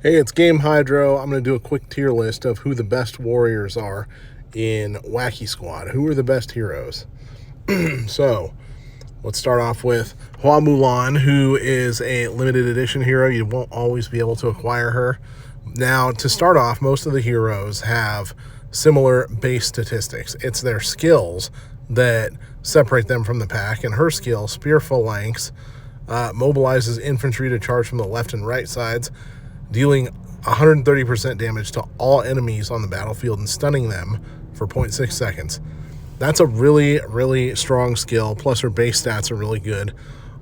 Hey, it's Game Hydro. I'm going to do a quick tier list of who the best warriors are in Wacky Squad. Who are the best heroes? So, let's start off with Mulan, who is a limited edition hero. You won't always be able to acquire her. Now, to start off, most of the heroes have similar base statistics. It's their skills that separate them from the pack, and her skill, Spear Phalanx, mobilizes infantry to charge from the left and right sides, dealing 130% damage to all enemies on the battlefield and stunning them for 0.6 seconds. That's a really, really strong skill, plus her base stats are really good.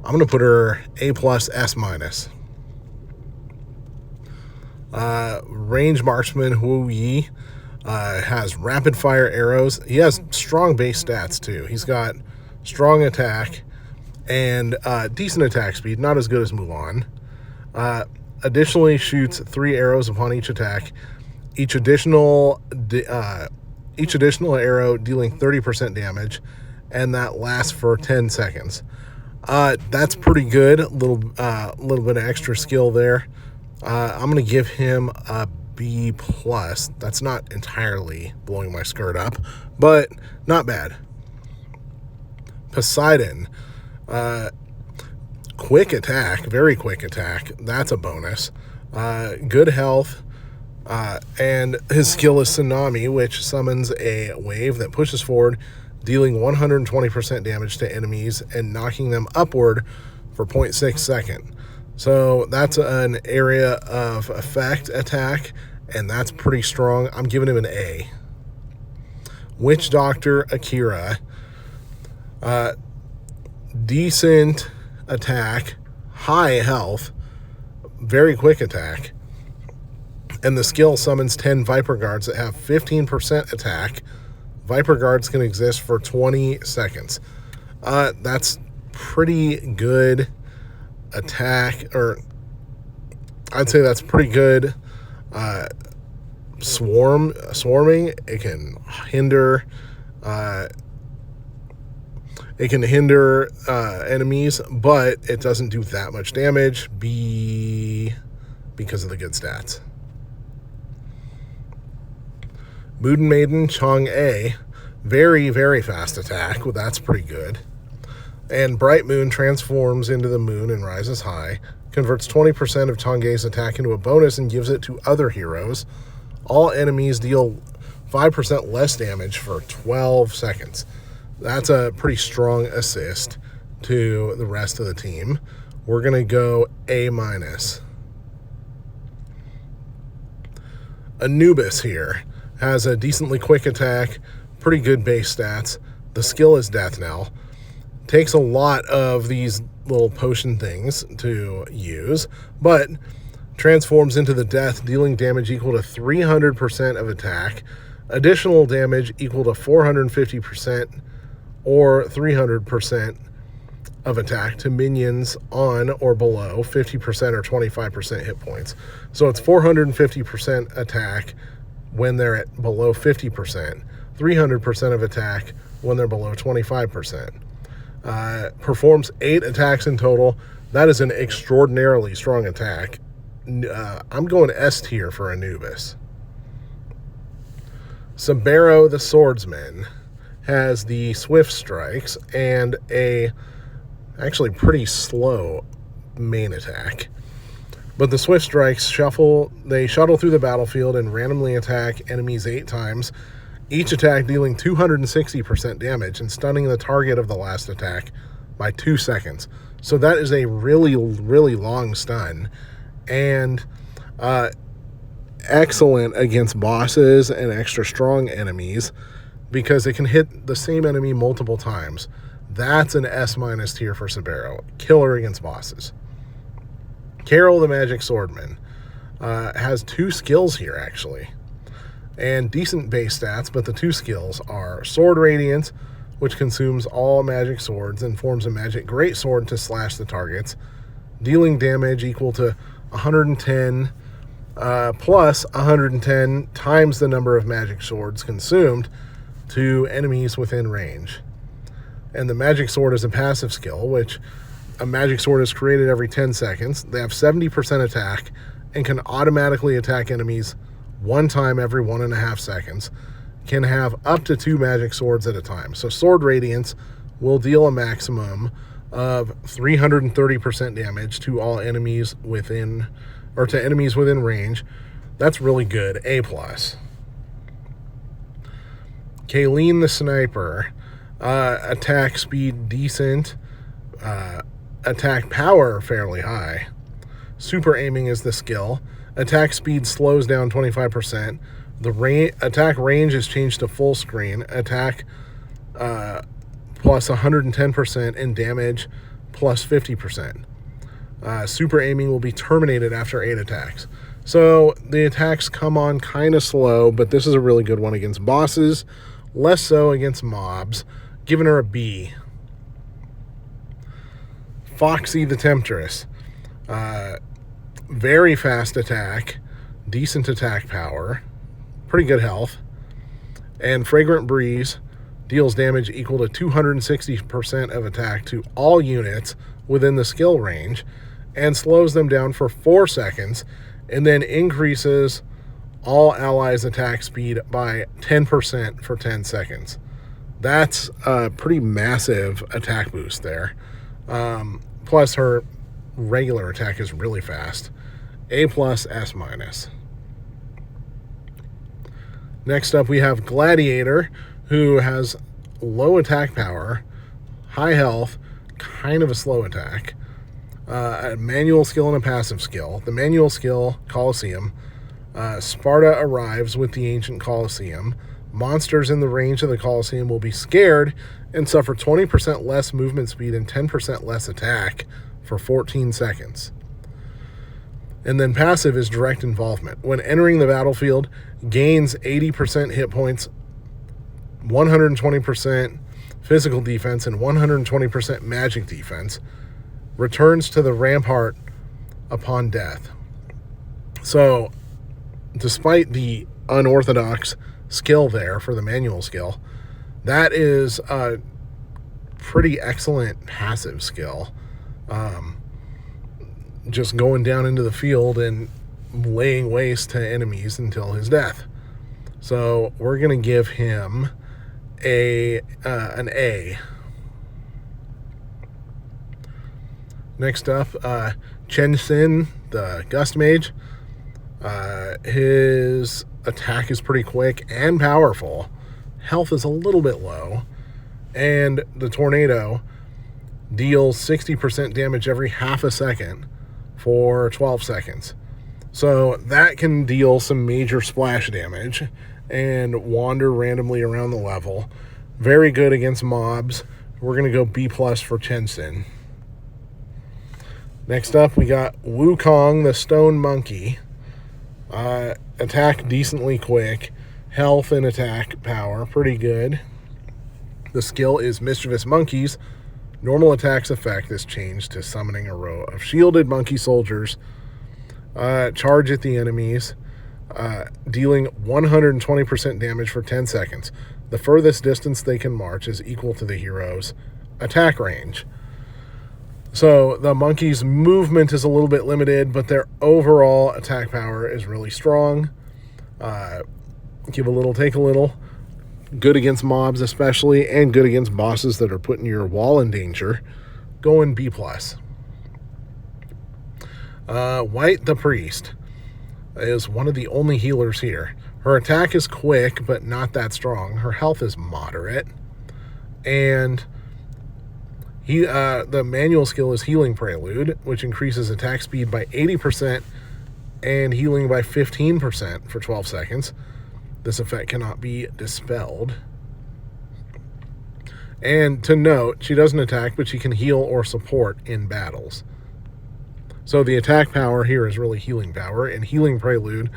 I'm going to put her A+, S-. Range Marksman Hui has rapid fire arrows. He has strong base stats too. He's got strong attack and decent attack speed, not as good as Mulan. Additionally, shoots 3 arrows upon each attack. Each additional arrow dealing 30% damage, and that lasts for 10 seconds. That's pretty good. A little bit of extra skill there. I'm going to give him a B+. That's not entirely blowing my skirt up, but not bad. Poseidon. Quick attack, very quick attack. That's a bonus. Good health. And his skill is Tsunami, which summons a wave that pushes forward, dealing 120% damage to enemies and knocking them upward for 0.6 seconds. So that's an area of effect attack, and that's pretty strong. I'm giving him an A. Witch Doctor Akira. Decent attack, high health, very quick attack, and the skill summons 10 Viper Guards that have 15% attack. Viper Guards can exist for 20 seconds. That's pretty good attack, or I'd say that's pretty good swarming. It can hinder enemies, but it doesn't do that much damage. B, because of the good stats. Moon Maiden Chong A, very, very fast attack. Well, that's pretty good. And Bright Moon transforms into the moon and rises high, converts 20% of Chang'e's attack into a bonus and gives it to other heroes. All enemies deal 5% less damage for 12 seconds. That's a pretty strong assist to the rest of the team. We're going to go A-. Anubis here has a decently quick attack, pretty good base stats. The skill is Death Knell. Takes a lot of these little potion things to use, but transforms into the death, dealing damage equal to 300% of attack, additional damage equal to 450% or 300% of attack to minions on or below 50% or 25% hit points. So it's 450% attack when they're at below 50%, 300% of attack when they're below 25%. Performs 8 attacks in total. That is an extraordinarily strong attack. I'm going S tier for Anubis. Sabero the Swordsman has the Swift Strikes and a actually pretty slow main attack. But the Swift Strikes shuttle through the battlefield and randomly attack enemies 8 times, each attack dealing 260% damage and stunning the target of the last attack by 2 seconds. So that is a really, really long stun, and excellent against bosses and extra strong enemies, because it can hit the same enemy multiple times. That's an S- tier for Sabero. Killer against bosses. Carol the Magic Swordman has 2 skills here, actually, and decent base stats, but the 2 skills are Sword Radiance, which consumes all magic swords and forms a magic greatsword to slash the targets, dealing damage equal to 110 plus 110 times the number of magic swords consumed to enemies within range. And the magic sword is a passive skill, which a magic sword is created every 10 seconds. They have 70% attack and can automatically attack enemies 1 time every 1.5 seconds. Can have up to 2 magic swords at a time. So Sword Radiance will deal a maximum of 330% damage to all enemies within, or to enemies within range. That's really good. A+. Kayleen the Sniper. Attack speed decent. Attack power fairly high. Super aiming is the skill. Attack speed slows down 25%. The attack range is changed to full screen. Attack plus 110% and damage plus 50%. Super aiming will be terminated after 8 attacks. So the attacks come on kind of slow, but this is a really good one against bosses, less so against mobs. Giving her a B. Foxy the Temptress. Very fast attack, decent attack power, pretty good health, and Fragrant Breeze deals damage equal to 260% of attack to all units within the skill range and slows them down for 4 seconds and then increases all allies' attack speed by 10% for 10 seconds. That's a pretty massive attack boost there. Plus her regular attack is really fast. A+, S-. Next up we have Gladiator, who has low attack power, high health, kind of a slow attack, a manual skill and a passive skill. The manual skill, Colosseum. Sparta arrives with the ancient Colosseum. Monsters in the range of the Colosseum will be scared and suffer 20% less movement speed and 10% less attack for 14 seconds. And then passive is direct involvement. When entering the battlefield, gains 80% hit points, 120% physical defense, and 120% magic defense. Returns to the rampart upon death. So, despite the unorthodox skill there for the manual skill, that is a pretty excellent passive skill. Just going down into the field and laying waste to enemies until his death. So we're going to give him an A. Next up, Chen Xin, the Gust Mage. His attack is pretty quick and powerful. Health is a little bit low. And the Tornado deals 60% damage every half a second for 12 seconds. So that can deal some major splash damage and wander randomly around the level. Very good against mobs. We're going to go B+ for Chen Xin. Next up, we got Wukong, the Stone Monkey. Attack decently quick. Health and attack power, pretty good. The skill is Mischievous Monkeys. Normal attack's effect is changed to summoning a row of shielded monkey soldiers. Charge at the enemies, dealing 120% damage for 10 seconds. The furthest distance they can march is equal to the hero's attack range. So the monkeys' movement is a little bit limited, but their overall attack power is really strong. Give a little, take a little. Good against mobs especially, and good against bosses that are putting your wall in danger. Going B+. White the Priest is one of the only healers here. Her attack is quick, but not that strong. Her health is moderate. And the manual skill is Healing Prelude, which increases attack speed by 80% and healing by 15% for 12 seconds. This effect cannot be dispelled. And to note, she doesn't attack, but she can heal or support in battles. So the attack power here is really healing power, and Healing Prelude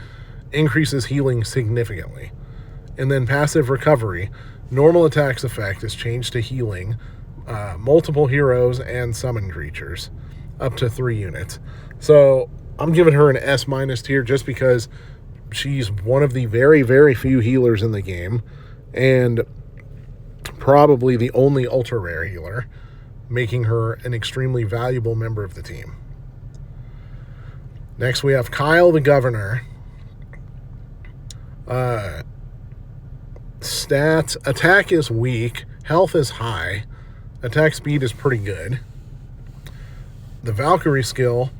increases healing significantly. And then passive Recovery. Normal attack's effect is changed to healing multiple heroes and summon creatures, up to 3 units. So I'm giving her an S- tier just because she's one of the very, very few healers in the game, and probably the only ultra rare healer, making her an extremely valuable member of the team. Next, we have Kyle the Governor. Stats, attack is weak, health is high, attack speed is pretty good. The Valkyrie skill,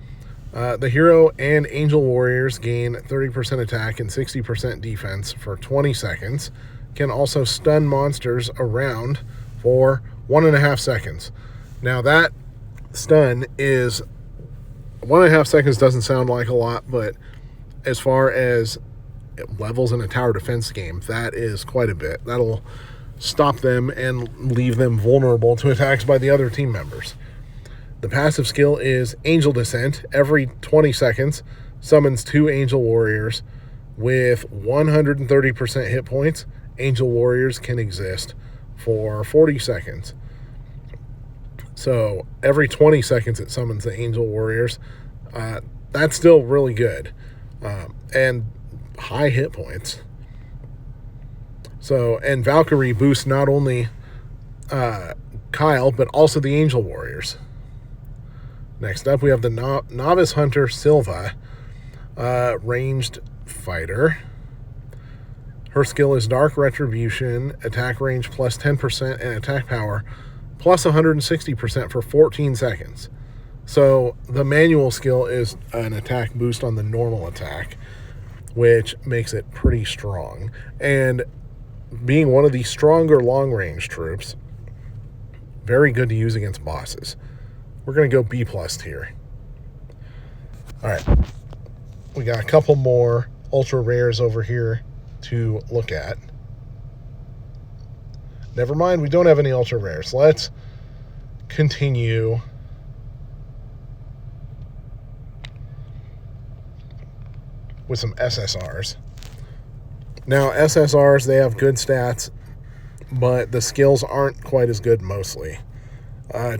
the hero and angel warriors gain 30% attack and 60% defense for 20 seconds. Can also stun monsters around for 1.5 seconds. Now that stun is 1.5 seconds, doesn't sound like a lot, but as far as levels in a tower defense game, that is quite a bit. That'll stop them and leave them vulnerable to attacks by the other team members. The passive skill is Angel Descent. Every 20 seconds, summons 2 Angel Warriors with 130% hit points. Angel Warriors can exist for 40 seconds. So every 20 seconds it summons the Angel Warriors. That's still really good. And high hit points. So, and Valkyrie boosts not only Kyle, but also the Angel Warriors. Next up, we have the Novice Hunter Silva, ranged fighter. Her skill is Dark Retribution, attack range plus 10%, and attack power plus 160% for 14 seconds. So the manual skill is an attack boost on the normal attack, which makes it pretty strong. And being one of the stronger long-range troops, very good to use against bosses. We're going to go B+ here. All right. We got a couple more ultra rares over here to look at. Never mind, we don't have any ultra rares. Let's continue with some SSRs. Now, SSRs, they have good stats, but the skills aren't quite as good mostly.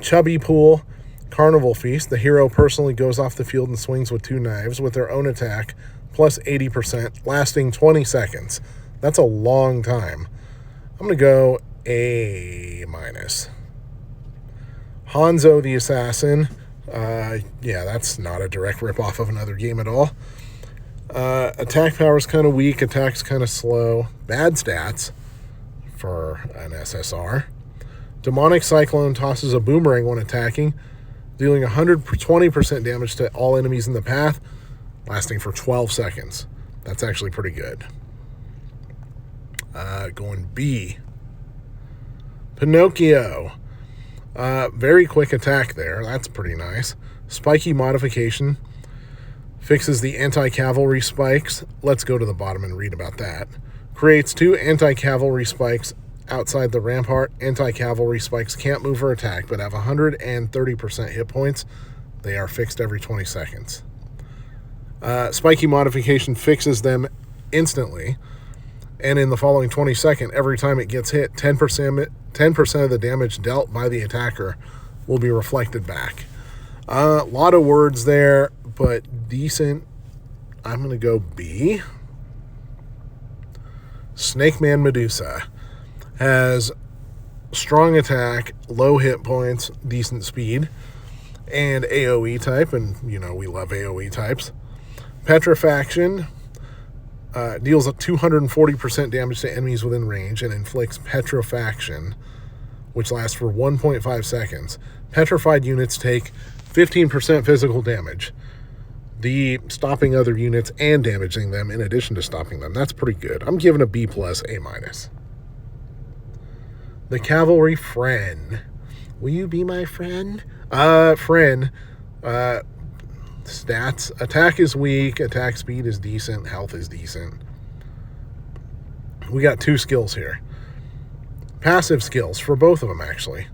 Chubby Pool, Carnival Feast. The hero personally goes off the field and swings with 2 knives with their own attack, plus 80%, lasting 20 seconds. That's a long time. I'm going to go A-. Hanzo the Assassin. Yeah, that's not a direct ripoff of another game at all. Attack power is kind of weak. Attack's kind of slow. Bad stats for an SSR. Demonic Cyclone tosses a boomerang when attacking, dealing 120% damage to all enemies in the path, lasting for 12 seconds. That's actually pretty good. Going B. Pinocchio. Very quick attack there. That's pretty nice. Spiky modification. Fixes the anti-cavalry spikes. Let's go to the bottom and read about that. Creates 2 anti-cavalry spikes outside the rampart. Anti-cavalry spikes can't move or attack, but have 130% hit points. They are fixed every 20 seconds. Spiky modification fixes them instantly. And in the following 20 seconds, every time it gets hit, 10% of the damage dealt by the attacker will be reflected back. A lot of words there, but decent. I'm going to go B. Snake Man Medusa has strong attack, low hit points, decent speed, and AoE type, and you know we love AoE types. Petrifaction deals 240% damage to enemies within range and inflicts petrifaction, which lasts for 1.5 seconds. Petrified units take 15% physical damage. The stopping other units and damaging them in addition to stopping them. That's pretty good. I'm giving a B+, A-. The Cavalry Friend. Will you be my friend? Friend. Stats. Attack is weak. Attack speed is decent. Health is decent. We got 2 skills here. Passive skills for both of them, actually.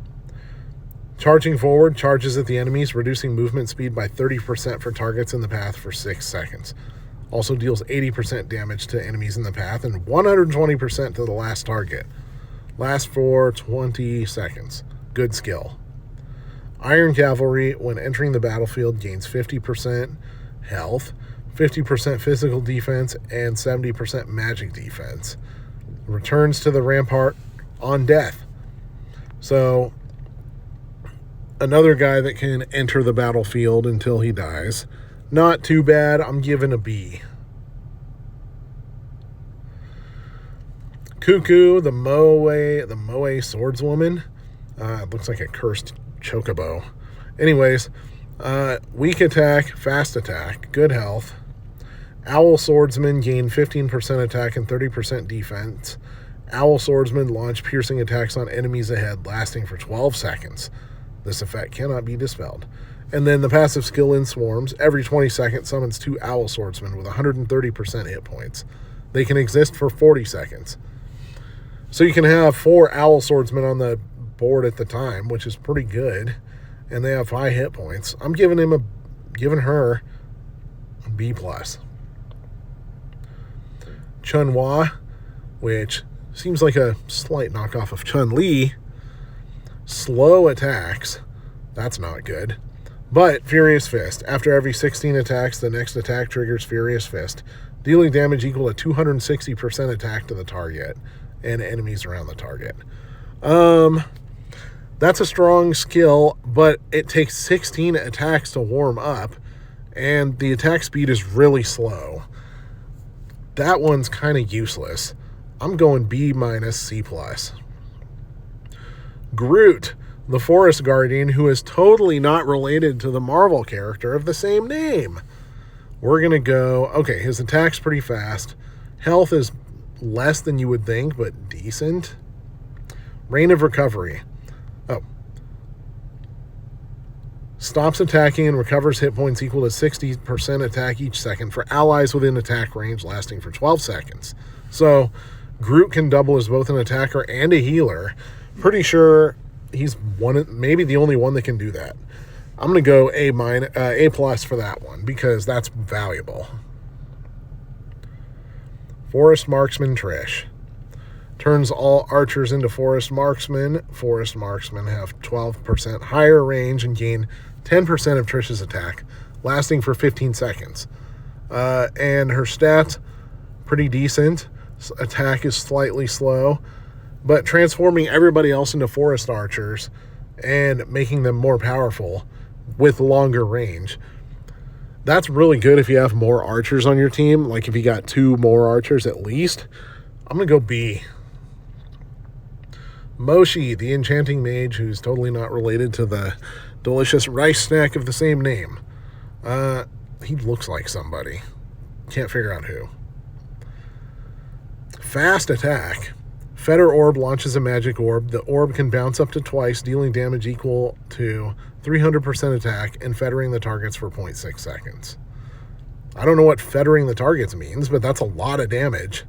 Charging forward, charges at the enemies, reducing movement speed by 30% for targets in the path for 6 seconds. Also deals 80% damage to enemies in the path and 120% to the last target. Lasts for 20 seconds. Good skill. Iron Cavalry, when entering the battlefield, gains 50% health, 50% physical defense, and 70% magic defense. Returns to the rampart on death. So, another guy that can enter the battlefield until he dies. Not too bad. I'm giving a B. Cuckoo, the Moe swordswoman. It looks like a cursed chocobo. Anyways, weak attack, fast attack, good health. Owl swordsman gain 15% attack and 30% defense. Owl swordsman launch piercing attacks on enemies ahead, lasting for 12 seconds. This effect cannot be dispelled. And then the passive skill in swarms. Every 20 seconds summons 2 owl swordsmen with 130% hit points. They can exist for 40 seconds. So you can have 4 owl swordsmen on the board at the time, which is pretty good. And they have high hit points. I'm giving her a B+. Chun-Wa, which seems like a slight knockoff of Chun-Li. Slow attacks. That's not good. But Furious Fist. After every 16 attacks, the next attack triggers Furious Fist, dealing damage equal to 260% attack to the target and enemies around the target. That's a strong skill, but it takes 16 attacks to warm up, and the attack speed is really slow. That one's kind of useless. I'm going B-, C+. Groot, the Forest Guardian, who is totally not related to the Marvel character of the same name. We're going to go, okay, his attack's pretty fast. Health is less than you would think, but decent. Reign of Recovery. Oh. Stops attacking and recovers hit points equal to 60% attack each second for allies within attack range, lasting for 12 seconds. So, Groot can double as both an attacker and a healer. Pretty sure he's maybe the only one that can do that. I'm going to go A+ for that one because that's valuable. Forest Marksman Trish. Turns all archers into Forest Marksmen. Forest Marksmen have 12% higher range and gain 10% of Trish's attack, lasting for 15 seconds. And her stats, pretty decent. Attack is slightly slow, but transforming everybody else into forest archers and making them more powerful with longer range. That's really good if you have more archers on your team. Like if you got 2 more archers at least. I'm going to go B. Moshi, the enchanting mage, who's totally not related to the delicious rice snack of the same name. He looks like somebody. Can't figure out who. Fast attack. Fetter Orb launches a magic orb. The orb can bounce up to twice, dealing damage equal to 300% attack and fettering the targets for 0.6 seconds. I don't know what fettering the targets means, but that's a lot of damage.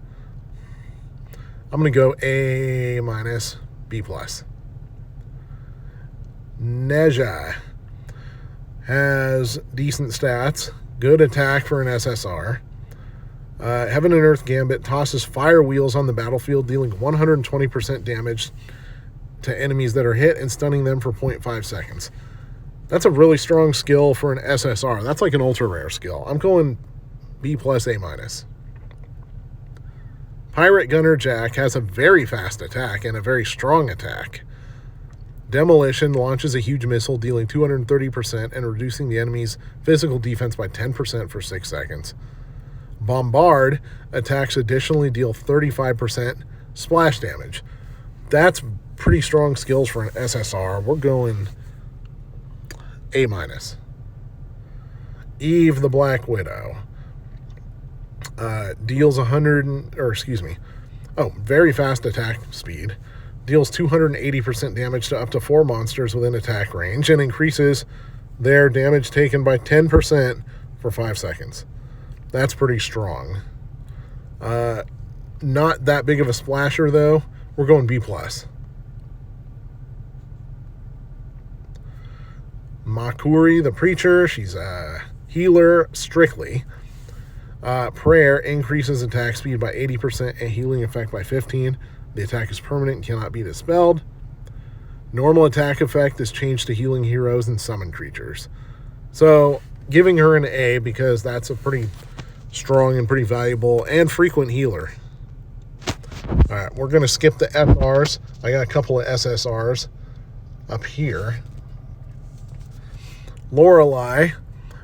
I'm going to go A-, B+. Neja has decent stats, good attack for an SSR. Heaven and Earth Gambit tosses fire wheels on the battlefield, dealing 120% damage to enemies that are hit and stunning them for 0.5 seconds. That's a really strong skill for an SSR. That's like an ultra rare skill. I'm going B+, A-. Pirate Gunner Jack has a very fast attack and a very strong attack. Demolition launches a huge missile, dealing 230% and reducing the enemy's physical defense by 10% for 6 seconds. Bombard attacks additionally deal 35% splash damage. That's pretty strong skills for an SSR. We're going A-. Eve the Black Widow deals very fast attack speed. Deals 280% damage to up to 4 monsters within attack range and increases their damage taken by 10% for 5 seconds. That's pretty strong. Not that big of a splasher, though. We're going B+. Makuri, the Preacher. She's a healer, strictly. Prayer increases attack speed by 80% and healing effect by 15%. The attack is permanent and cannot be dispelled. Normal attack effect is changed to healing heroes and summon creatures. So, giving her an A because that's a pretty strong and pretty valuable and frequent healer. All right, we're going to skip the FRs. I got a couple of SSRs up here. Laureli,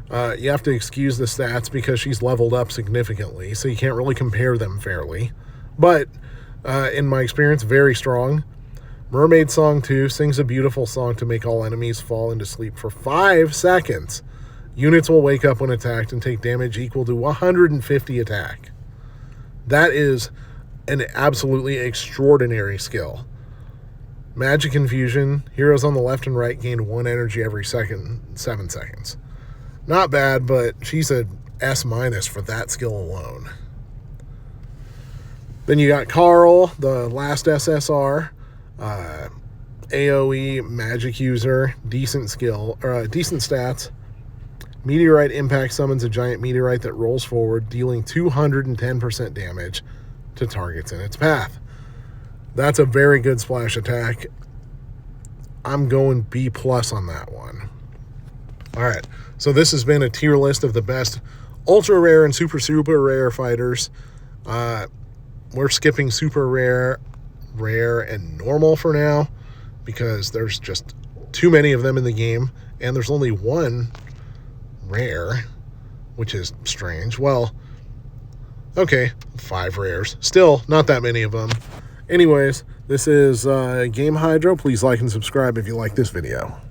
You have to excuse the stats because she's leveled up significantly, so you can't really compare them fairly. But in my experience, very strong. Mermaid Song 2 sings a beautiful song to make all enemies fall into sleep for 5 seconds. Units will wake up when attacked and take damage equal to 150 attack. That is an absolutely extraordinary skill. Magic Infusion, heroes on the left and right gain 1 energy every second, 7 seconds. Not bad, but she's a S- for that skill alone. Then you got Carl, the last SSR. AoE magic user, decent skill, decent stats. Meteorite impact summons a giant meteorite that rolls forward, dealing 210% damage to targets in its path. That's a very good splash attack. I'm going B+ on that one. All right, so this has been a tier list of the best ultra rare and super rare fighters. We're skipping super rare, and normal for now because there's just too many of them in the game, and there's only 1 rare, which is strange. Well, okay, 5 rares. Still, not that many of them. Anyways, this is Game Hydro. Please like and subscribe if you like this video.